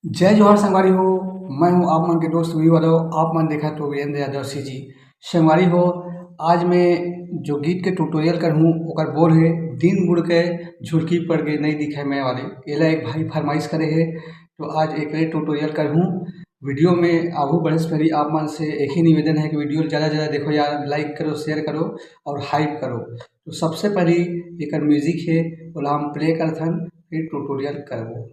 जय जवाहर संगवारी हो। मैं हूँ आप मन के दोस्त वी यादव। आप मन देखा तो वीरेंद्र यादव सी जी संगवारी हो। आज मैं जो गीत के ट्यूटोरियल कर हूँ ओकर बोल है दिन बुड़ के झुरकी पड़ गई नहीं दिखे मैं वाले। एला एक भाई फरमाइश करे है तो आज एक ट्यूटोरियल कर हूँ। वीडियो में आगू बढ़े से पहले आप मन से एक ही निवेदन है कि वीडियो ज़्यादा ज़्यादा देखो यार, लाइक करो, शेयर करो और हाइप करो। तो सबसे पहले एक म्यूजिक है ओला हम प्ले करथन फिर ट्यूटोरियल करबो।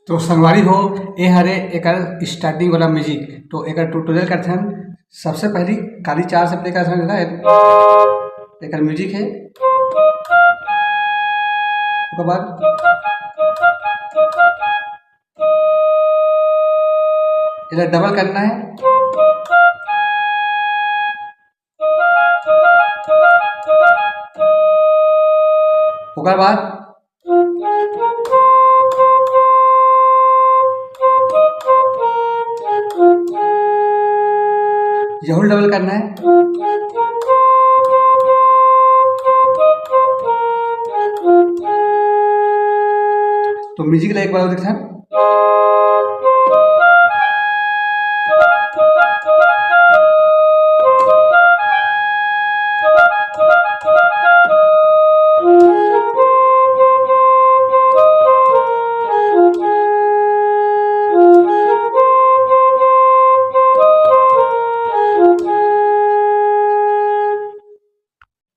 तो संगवारी हो ए हरे एकर स्टार्टिंग वाला म्यूजिक तो एकर ट्यूटोरियल करथन। सबसे पहली काली चार से प्ले करथन एकर म्यूजिक है। उसके बाद इधर डबल करना है। उसके बाद यहूं डबल करना है। तो म्यूजिक ला एक बार देखते हैं।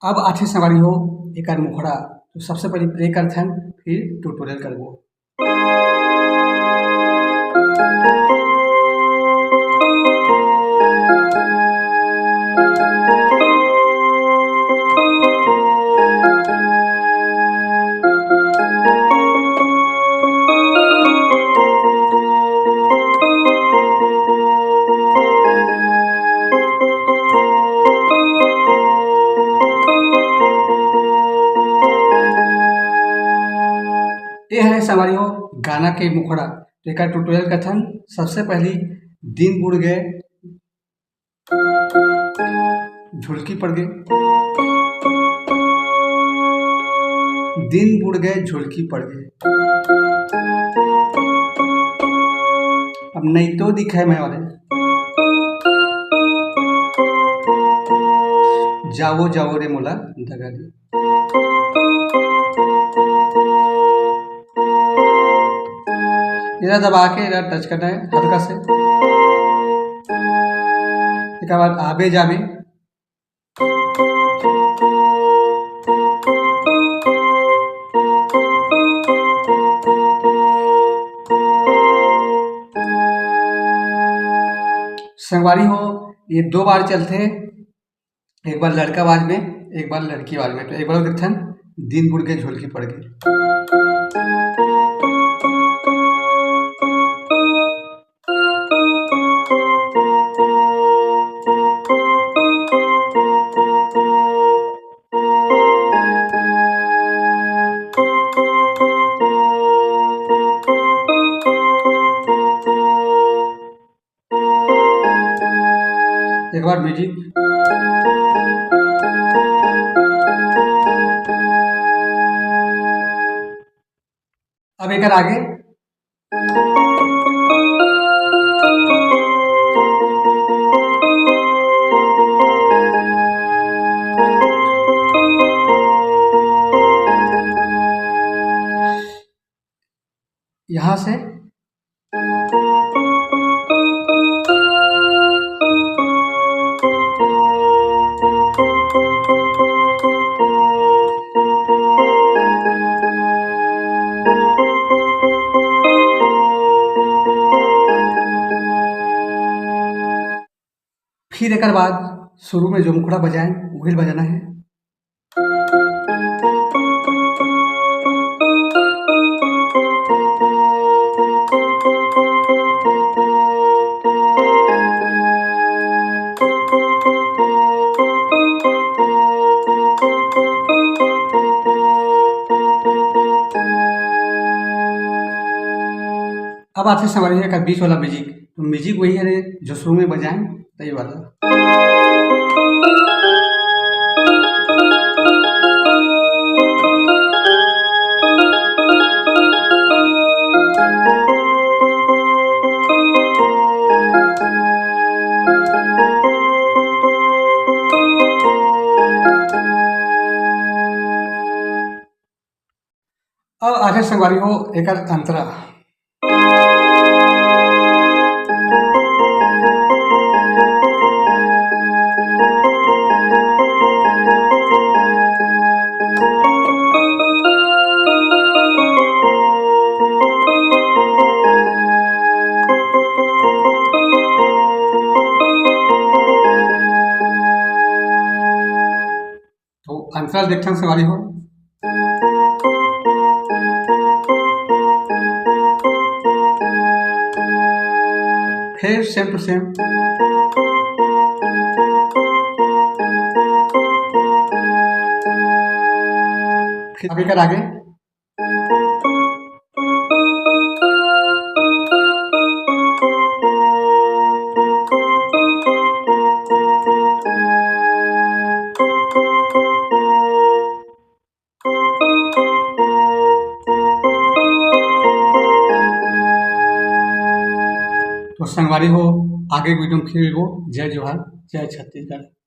अब आठवीं सवारी हो एक मुखड़ा। तो सबसे पहले प्ले करथन फिर ट्यूटोरियल करबो। ये है सवारी हो गाना के मुखड़ा। तो एक ट्यूटोरियल कथन सबसे पहली दिन बुड़ गए झुलकी पड़ गई। दिन बुड़ गए झुलकी पड़ गई। अब नहीं तो दिखाए मैं वाले। जाओ जाओ रे मोला दगा दी। इधर दबा के इधर टच करना है हल्का से। इसके बाद आबे जाबे। संगवारी हो ये दो बार चलते हैं, एक बार लड़का आवाज में एक बार लड़की आवाज में। तो एक बार देखते हैं दिन बुड़ के झोलकी पड़ गई। एक बार म्यूजिक। अब एक आगे यहां से फिर एक बाद शुरू में जो मुखड़ा बजाएं वही बजाना है। अब आते हैं संगवारी हो एकर बीच वाला म्यूजिक। तो म्यूजिक वही है जो शुरू में बजाएं, तो ये वाला। अब आगे संगवारी हो एकर अंतरा। तो अंतराल देखते हैं संगवारी हो। फिर सेम टू सेम। फिर आगे कर आगे। तो संगवारी हो आगे वीडियो में फिर वो जय जोहार, जय छत्तीसगढ़।